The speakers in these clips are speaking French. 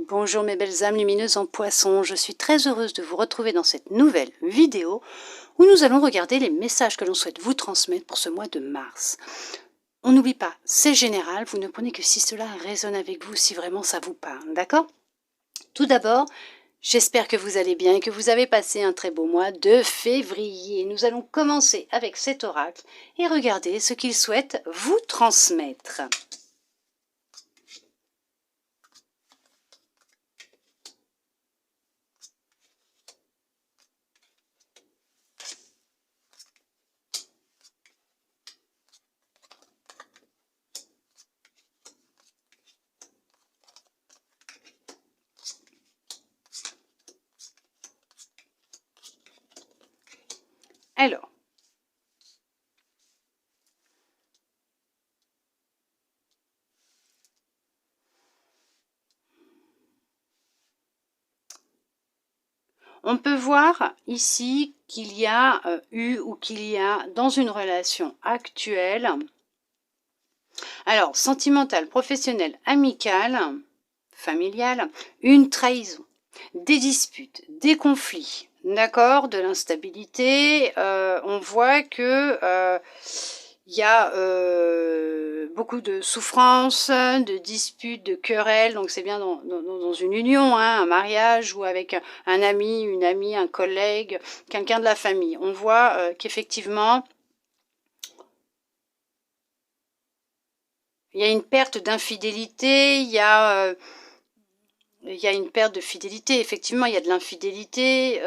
Bonjour mes belles âmes lumineuses en poisson, je suis très heureuse de vous retrouver dans cette nouvelle vidéo où nous allons regarder les messages que l'on souhaite vous transmettre pour ce mois de mars. On n'oublie pas, c'est général, vous ne prenez que si cela résonne avec vous, si vraiment ça vous parle, d'accord? Tout d'abord, j'espère que vous allez bien et que vous avez passé un très beau mois de février. Nous allons commencer avec cet oracle et regarder ce qu'il souhaite vous transmettre. Alors, on peut voir ici qu'il y a eu ou qu'il y a dans une relation actuelle, alors sentimentale, professionnelle, amicale, familiale, une trahison, des disputes, des conflits, d'accord, de l'instabilité. On voit que il y a beaucoup de souffrances, de disputes, de querelles, donc c'est bien dans une union, hein, un mariage ou avec un ami, une amie, un collègue, quelqu'un de la famille. On voit qu'effectivement, il y a une perte d'infidélité, il y a une perte de fidélité, effectivement, il y a de l'infidélité.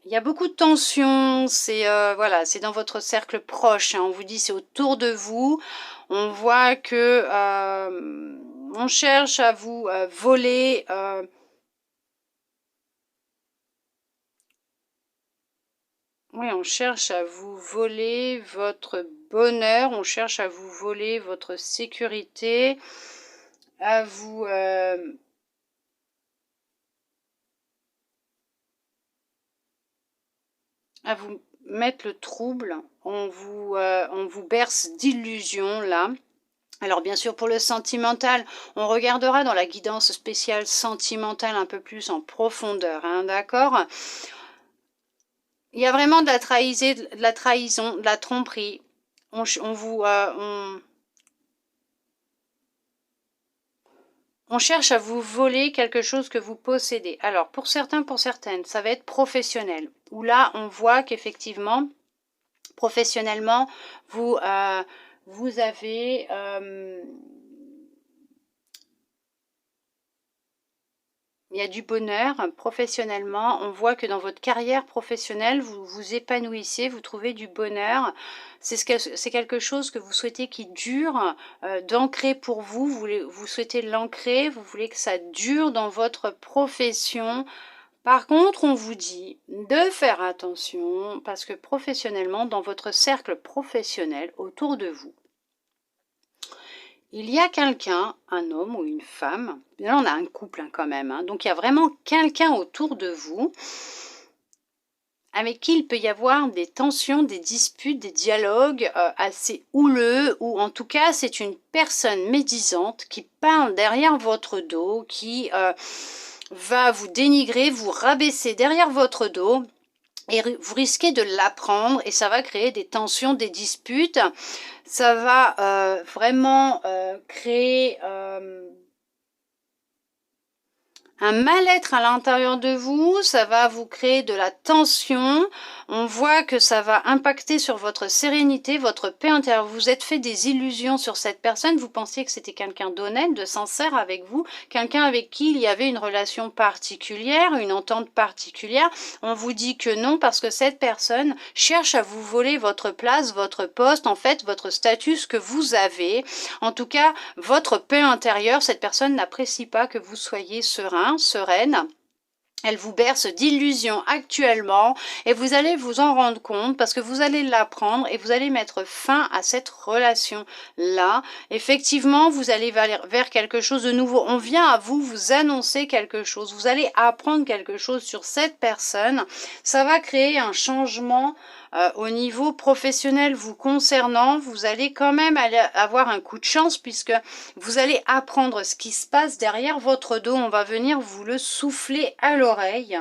Il y a beaucoup de tensions, c'est voilà, c'est dans votre cercle proche, hein, on vous dit c'est autour de vous. On voit que on cherche à vous voler oui, on cherche à vous voler votre bonheur, on cherche à vous voler votre sécurité, à vous mettre le trouble, on vous berce d'illusions là. Alors bien sûr pour le sentimental, on regardera dans la guidance spéciale sentimentale un peu plus en profondeur, hein, d'accord? Il y a vraiment de la trahison, de la tromperie. On cherche à vous voler quelque chose que vous possédez. Alors, pour certains, pour certaines, ça va être professionnel. Où là, on voit qu'effectivement, professionnellement, vous avez... il y a du bonheur professionnellement. On voit que dans votre carrière professionnelle, vous vous épanouissez, vous trouvez du bonheur. C'est quelque chose que vous souhaitez qui dure, d'ancrer pour vous. Vous souhaitez l'ancrer, vous voulez que ça dure dans votre profession. Par contre, on vous dit de faire attention parce que professionnellement, dans votre cercle professionnel autour de vous, il y a quelqu'un, un homme ou une femme, là on a un couple hein, quand même, hein, donc il y a vraiment quelqu'un autour de vous avec qui il peut y avoir des tensions, des disputes, des dialogues assez houleux, ou en tout cas c'est une personne médisante qui parle derrière votre dos, qui va vous dénigrer, vous rabaisser derrière votre dos, et vous risquez de l'apprendre et ça va créer des tensions, des disputes. Ça va vraiment créer un mal-être à l'intérieur de vous, ça va vous créer de la tension, on voit que ça va impacter sur votre sérénité, votre paix intérieure. Vous vous êtes fait des illusions sur cette personne, vous pensiez que c'était quelqu'un d'honnête, de sincère avec vous, quelqu'un avec qui il y avait une relation particulière, une entente particulière. On vous dit que non, parce que cette personne cherche à vous voler votre place, votre poste, en fait, votre statut, ce que vous avez. En tout cas, votre paix intérieure, cette personne n'apprécie pas que vous soyez serein, sereine. Elle vous berce d'illusions actuellement et vous allez vous en rendre compte parce que vous allez l'apprendre et vous allez mettre fin à cette relation-là. Effectivement, vous allez vers quelque chose de nouveau. On vient à vous annoncer quelque chose. Vous allez apprendre quelque chose sur cette personne. Ça va créer un changement au niveau professionnel vous concernant, vous allez quand même avoir un coup de chance puisque vous allez apprendre ce qui se passe derrière votre dos. On va venir vous le souffler à l'oreille.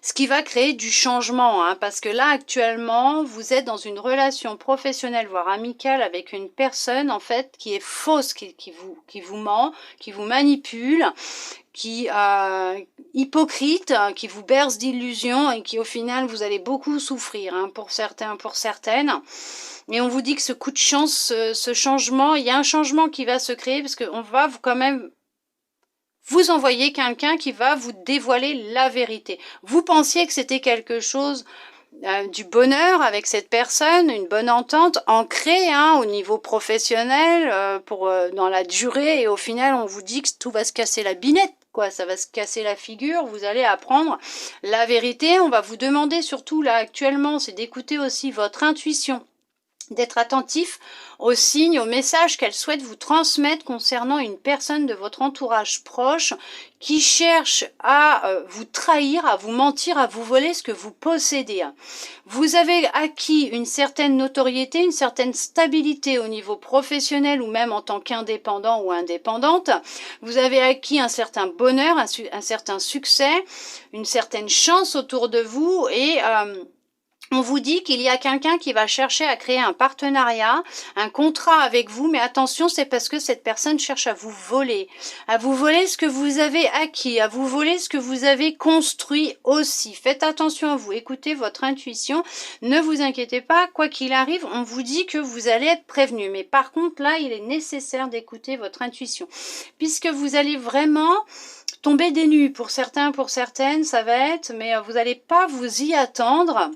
Ce qui va créer du changement, hein, parce que là, actuellement, vous êtes dans une relation professionnelle, voire amicale, avec une personne, en fait, qui est fausse, qui vous ment, qui vous manipule, qui hypocrite, qui vous berce d'illusions et qui, au final, vous allez beaucoup souffrir, hein, pour certains, pour certaines. Et on vous dit que ce coup de chance, ce changement, il y a un changement qui va se créer, parce qu'on va quand même vous envoyez quelqu'un qui va vous dévoiler la vérité. Vous pensiez que c'était quelque chose du bonheur avec cette personne, une bonne entente ancrée, hein, au niveau professionnel, dans la durée, et au final on vous dit que tout va se casser la binette, quoi, ça va se casser la figure, vous allez apprendre la vérité. On va vous demander surtout là actuellement, c'est d'écouter aussi votre intuition, d'être attentif aux signes, aux messages qu'elle souhaite vous transmettre concernant une personne de votre entourage proche qui cherche à vous trahir, à vous mentir, à vous voler ce que vous possédez. Vous avez acquis une certaine notoriété, une certaine stabilité au niveau professionnel ou même en tant qu'indépendant ou indépendante. Vous avez acquis un certain bonheur, un certain succès, une certaine chance autour de vous et on vous dit qu'il y a quelqu'un qui va chercher à créer un partenariat, un contrat avec vous, mais attention, c'est parce que cette personne cherche à vous voler ce que vous avez acquis, à vous voler ce que vous avez construit aussi. Faites attention à vous, écoutez votre intuition, ne vous inquiétez pas, quoi qu'il arrive, on vous dit que vous allez être prévenu. Mais par contre, là, il est nécessaire d'écouter votre intuition, puisque vous allez vraiment tomber des nues. Pour certains, pour certaines, ça va être, mais vous n'allez pas vous y attendre.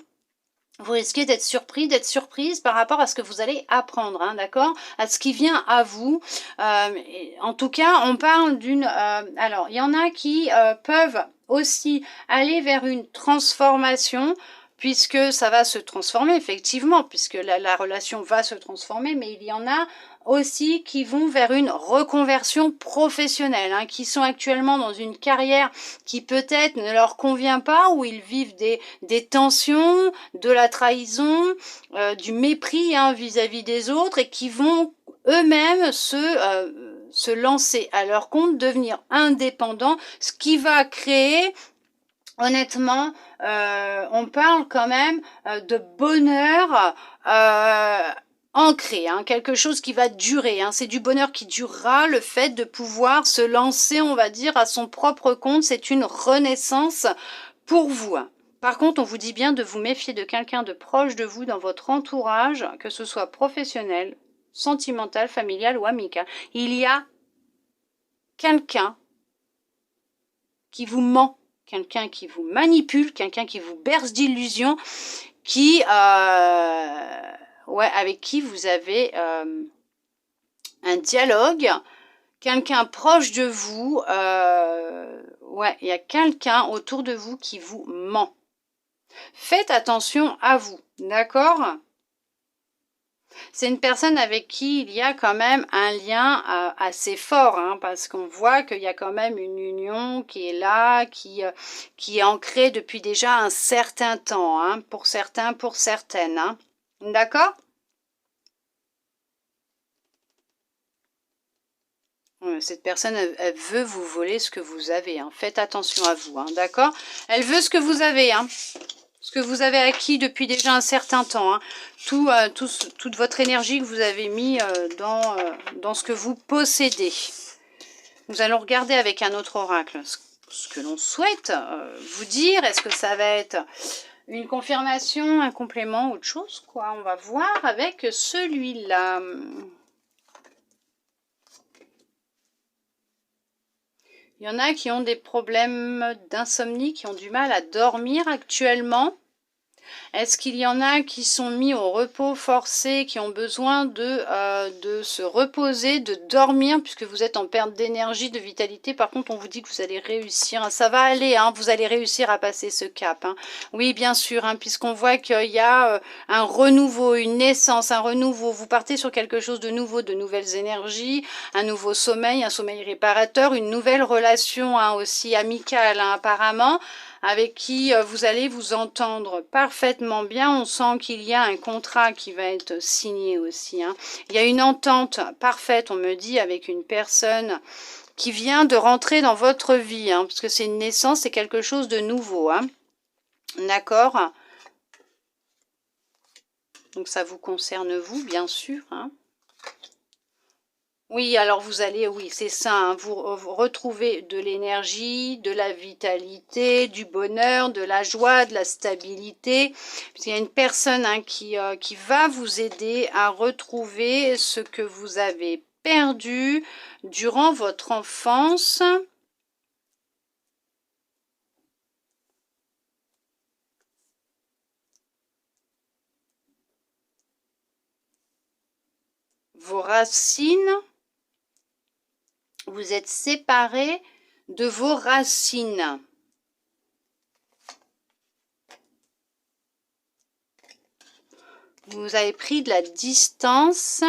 Vous risquez d'être surpris, d'être surprise par rapport à ce que vous allez apprendre, hein, d'accord, à ce qui vient à vous. En tout cas, on parle d'une... alors, il y en a qui peuvent aussi aller vers une transformation, puisque ça va se transformer, effectivement, puisque la relation va se transformer, mais il y en a aussi qui vont vers une reconversion professionnelle, hein, qui sont actuellement dans une carrière qui peut-être ne leur convient pas, où ils vivent des tensions, de la trahison, du mépris, hein, vis-à-vis des autres, et qui vont eux-mêmes se lancer à leur compte, devenir indépendants, ce qui va créer... Honnêtement, on parle quand même de bonheur ancré, hein, quelque chose qui va durer, hein, c'est du bonheur qui durera, le fait de pouvoir se lancer, on va dire, à son propre compte, c'est une renaissance pour vous. Par contre, on vous dit bien de vous méfier de quelqu'un de proche de vous dans votre entourage, que ce soit professionnel, sentimental, familial ou amical. Il y a quelqu'un qui vous ment, quelqu'un qui vous manipule, quelqu'un qui vous berce d'illusions, qui, avec qui vous avez un dialogue, quelqu'un proche de vous, il y a quelqu'un autour de vous qui vous ment. Faites attention à vous, d'accord ? C'est une personne avec qui il y a quand même un lien assez fort, hein, parce qu'on voit qu'il y a quand même une union qui est là, qui est ancrée depuis déjà un certain temps, hein, pour certains, pour certaines. Hein. D'accord ? Cette personne, elle veut vous voler ce que vous avez. Hein. Faites attention à vous, hein, d'accord ? Elle veut ce que vous avez, hein. Ce que vous avez acquis depuis déjà un certain temps, hein. Toute votre énergie que vous avez mis dans ce que vous possédez. Nous allons regarder avec un autre oracle ce que l'on souhaite vous dire. Est-ce que ça va être une confirmation, un complément, autre chose, quoi ? On va voir avec celui-là. Il y en a qui ont des problèmes d'insomnie, qui ont du mal à dormir actuellement. Est-ce qu'il y en a qui sont mis au repos forcé, qui ont besoin de se reposer, de dormir, puisque vous êtes en perte d'énergie, de vitalité? Par contre, on vous dit que vous allez réussir. Ça va aller, hein, vous allez réussir à passer ce cap. Hein. Oui, bien sûr, hein, puisqu'on voit qu'il y a un renouveau, une naissance, un renouveau. Vous partez sur quelque chose de nouveau, de nouvelles énergies, un nouveau sommeil, un sommeil réparateur, une nouvelle relation, hein, aussi amicale, hein, apparemment. avec qui vous allez vous entendre parfaitement bien. On sent qu'il y a un contrat qui va être signé aussi, hein. Il y a une entente parfaite, on me dit, avec une personne qui vient de rentrer dans votre vie, hein, parce que c'est une naissance, c'est quelque chose de nouveau, hein. D'accord? Donc ça vous concerne vous, bien sûr, hein. Oui, alors vous allez, oui, c'est ça, hein, vous retrouvez de l'énergie, de la vitalité, du bonheur, de la joie, de la stabilité. Il y a une personne, hein, qui va vous aider à retrouver ce que vous avez perdu durant votre enfance. Vos racines. Vous êtes séparés de vos racines. Vous avez pris de la distance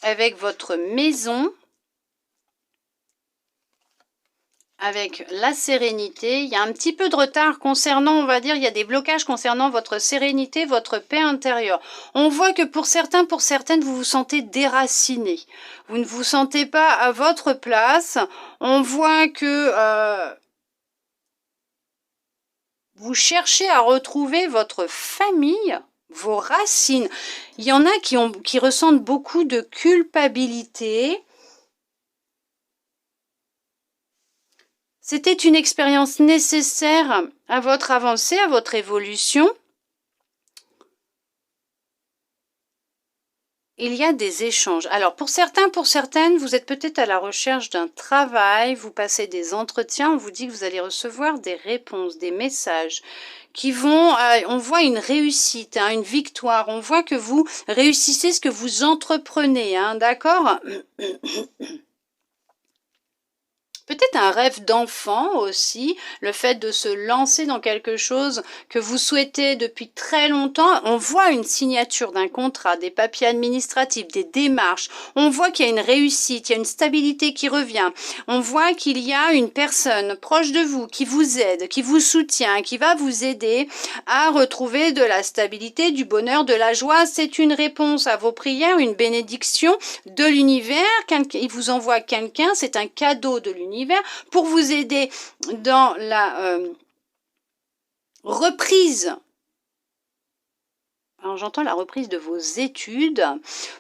avec votre maison, avec la sérénité. Il y a un petit peu de retard concernant, on va dire, il y a des blocages concernant votre sérénité, votre paix intérieure. On voit que pour certains, pour certaines, vous vous sentez déraciné. Vous ne vous sentez pas à votre place. On voit que vous cherchez à retrouver votre famille, vos racines. Il y en a qui ressentent beaucoup de culpabilité. C'était une expérience nécessaire à votre avancée, à votre évolution. Il y a des échanges. Alors, pour certains, pour certaines, vous êtes peut-être à la recherche d'un travail, vous passez des entretiens, on vous dit que vous allez recevoir des réponses, des messages qui vont, on voit une réussite, hein, une victoire, on voit que vous réussissez ce que vous entreprenez, hein, d'accord ? Peut-être un rêve d'enfant aussi, le fait de se lancer dans quelque chose que vous souhaitez depuis très longtemps. On voit une signature d'un contrat, des papiers administratifs, des démarches. On voit qu'il y a une réussite, il y a une stabilité qui revient. On voit qu'il y a une personne proche de vous qui vous aide, qui vous soutient, qui va vous aider à retrouver de la stabilité, du bonheur, de la joie. C'est une réponse à vos prières, une bénédiction de l'univers. Il vous envoie quelqu'un, c'est un cadeau de l'univers pour vous aider dans la reprise. Alors j'entends la reprise de vos études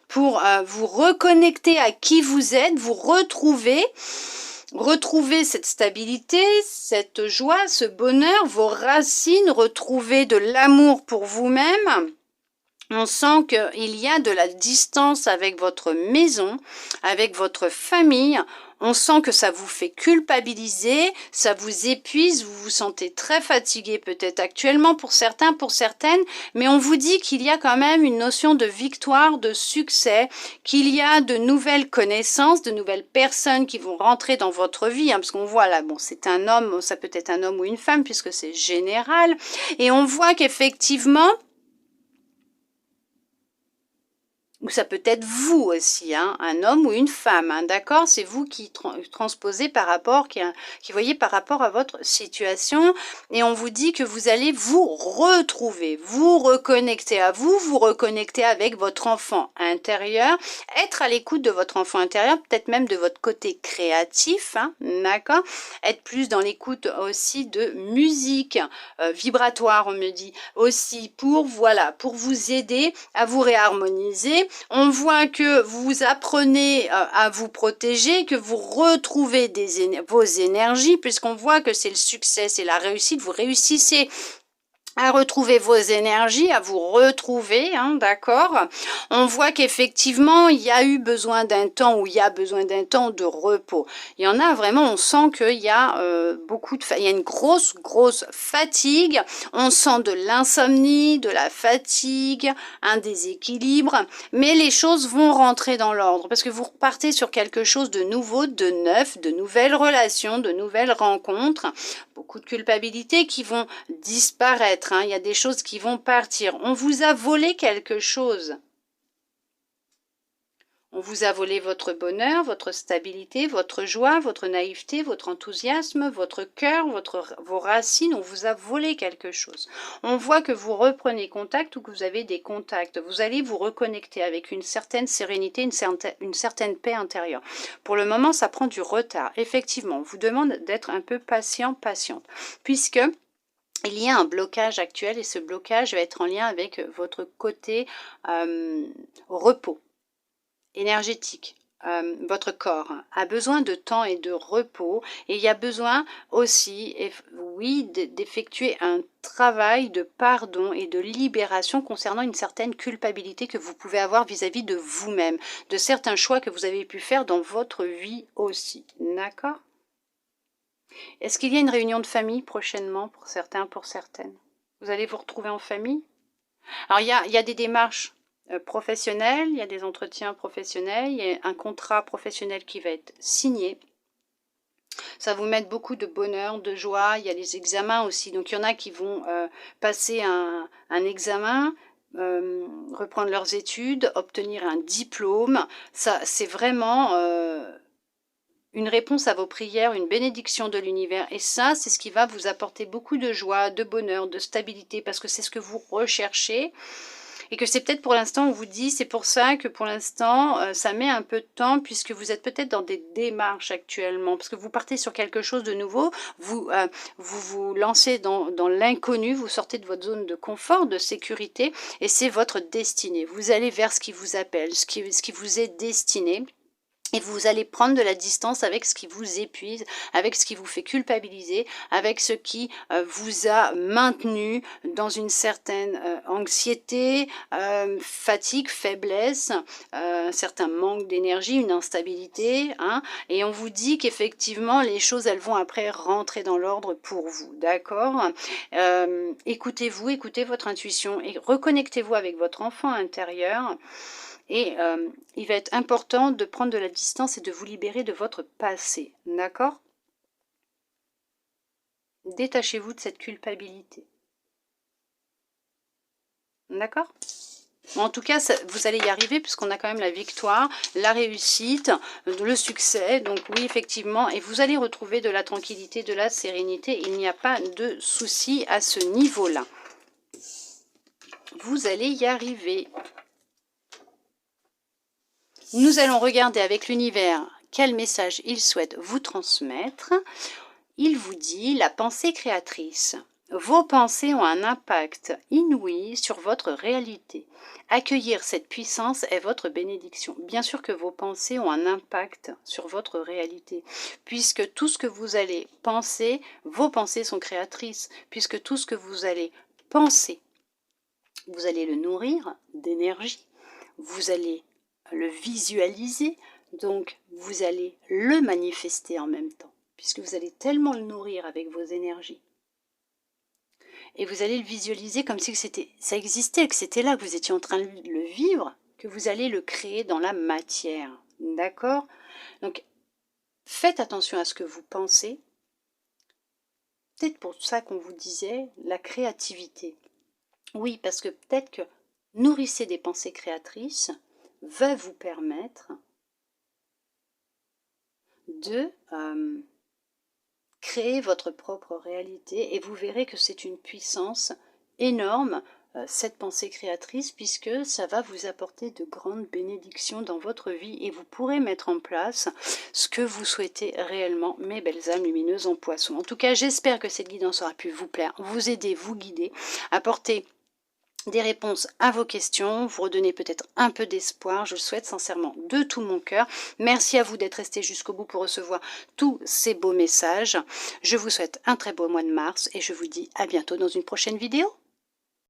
pour vous reconnecter à qui vous êtes, vous retrouver cette stabilité, cette joie, ce bonheur, vos racines, retrouver de l'amour pour vous-même. On sent qu'il y a de la distance avec votre maison, avec votre famille. On sent que ça vous fait culpabiliser, ça vous épuise, vous vous sentez très fatigué peut-être actuellement pour certains, pour certaines, mais on vous dit qu'il y a quand même une notion de victoire, de succès, qu'il y a de nouvelles connaissances, de nouvelles personnes qui vont rentrer dans votre vie, hein, parce qu'on voit là, bon, c'est un homme, ça peut être un homme ou une femme puisque c'est général, et on voit qu'effectivement, ou ça peut être vous aussi, hein, un homme ou une femme, hein, d'accord? C'est vous qui transposez par rapport, qui voyez par rapport à votre situation, et on vous dit que vous allez vous retrouver, vous reconnecter à vous, vous reconnecter avec votre enfant intérieur, être à l'écoute de votre enfant intérieur, peut-être même de votre côté créatif, hein, d'accord? Être plus dans l'écoute aussi de musique vibratoire, on me dit, aussi pour, voilà, pour vous aider à vous réharmoniser. On voit que vous apprenez à vous protéger, que vous retrouvez vos énergies, puisqu'on voit que c'est le succès, c'est la réussite, vous réussissez à retrouver vos énergies, à vous retrouver, hein, d'accord? On voit qu'effectivement, il y a eu besoin d'un temps ou il y a besoin d'un temps de repos. Il y en a vraiment, on sent qu'il y a il y a une grosse fatigue. On sent de l'insomnie, de la fatigue, un déséquilibre, mais les choses vont rentrer dans l'ordre parce que vous repartez sur quelque chose de nouveau, de neuf, de nouvelles relations, de nouvelles rencontres, beaucoup de culpabilité qui vont disparaître. Il y a des choses qui vont partir. On vous a volé quelque chose. On vous a volé votre bonheur, votre stabilité, votre joie, votre naïveté, votre enthousiasme, votre cœur, vos racines. On vous a volé quelque chose. On voit que vous reprenez contact ou que vous avez des contacts. Vous allez vous reconnecter avec une certaine sérénité, une certaine paix intérieure. Pour le moment, ça prend du retard. Effectivement, on vous demande d'être un peu patient, patiente, puisque il y a un blocage actuel et ce blocage va être en lien avec votre côté repos. Énergétique. Votre corps a besoin de temps et de repos et il y a besoin aussi, oui, d'effectuer un travail de pardon et de libération concernant une certaine culpabilité que vous pouvez avoir vis-à-vis de vous-même, de certains choix que vous avez pu faire dans votre vie aussi. D'accord? Est-ce qu'il y a une réunion de famille prochainement pour certains, pour certaines? Vous allez vous retrouver en famille? Alors il y a des démarches professionnel, il y a des entretiens professionnels, il y a un contrat professionnel qui va être signé. Ça va vous mettre beaucoup de bonheur, de joie, il y a les examens aussi. Donc il y en a qui vont passer un examen, reprendre leurs études, obtenir un diplôme. Ça, c'est vraiment une réponse à vos prières, une bénédiction de l'univers. Et ça, c'est ce qui va vous apporter beaucoup de joie, de bonheur, de stabilité, parce que c'est ce que vous recherchez. Et que c'est peut-être pour l'instant, on vous dit, c'est pour ça que pour l'instant, ça met un peu de temps, puisque vous êtes peut-être dans des démarches actuellement, parce que vous partez sur quelque chose de nouveau, vous vous lancez dans l'inconnu, vous sortez de votre zone de confort, de sécurité, et c'est votre destinée. Vous allez vers ce qui vous appelle, ce qui vous est destiné. Et vous allez prendre de la distance avec ce qui vous épuise, avec ce qui vous fait culpabiliser, avec ce qui vous a maintenu dans une certaine anxiété, fatigue, faiblesse, un certain manque d'énergie, une instabilité. Hein, et on vous dit qu'effectivement, les choses, elles vont après rentrer dans l'ordre pour vous. D'accord? Écoutez-vous, écoutez votre intuition et reconnectez-vous avec votre enfant intérieur. Et il va être important de prendre de la distance et de vous libérer de votre passé. D'accord? Détachez-vous de cette culpabilité. D'accord? En tout cas, vous allez y arriver puisqu'on a quand même la victoire, la réussite, le succès. Donc oui, effectivement, et vous allez retrouver de la tranquillité, de la sérénité. Il n'y a pas de souci à ce niveau-là. Vous allez y arriver. Nous allons regarder avec l'univers quel message il souhaite vous transmettre. Il vous dit la pensée créatrice. Vos pensées ont un impact inouï sur votre réalité. Accueillir cette puissance est votre bénédiction. Bien sûr que vos pensées ont un impact sur votre réalité, puisque tout ce que vous allez penser, vos pensées sont créatrices, puisque tout ce que vous allez penser, vous allez le nourrir d'énergie, vous allez le visualiser, donc vous allez le manifester en même temps, puisque vous allez tellement le nourrir avec vos énergies. Et vous allez le visualiser comme si ça existait, que c'était là, que vous étiez en train de le vivre, que vous allez le créer dans la matière. D'accord? Donc, faites attention à ce que vous pensez. Peut-être pour ça qu'on vous disait la créativité. Oui, parce que peut-être que nourrissez des pensées créatrices va vous permettre de créer votre propre réalité et vous verrez que c'est une puissance énorme, cette pensée créatrice, puisque ça va vous apporter de grandes bénédictions dans votre vie et vous pourrez mettre en place ce que vous souhaitez réellement, mes belles âmes lumineuses en poisson. En tout cas, j'espère que cette guidance aura pu vous plaire, vous aider, vous guider, apporter des réponses à vos questions, vous redonner peut-être un peu d'espoir, je le souhaite sincèrement de tout mon cœur. Merci à vous d'être resté jusqu'au bout pour recevoir tous ces beaux messages. Je vous souhaite un très beau mois de mars et je vous dis à bientôt dans une prochaine vidéo.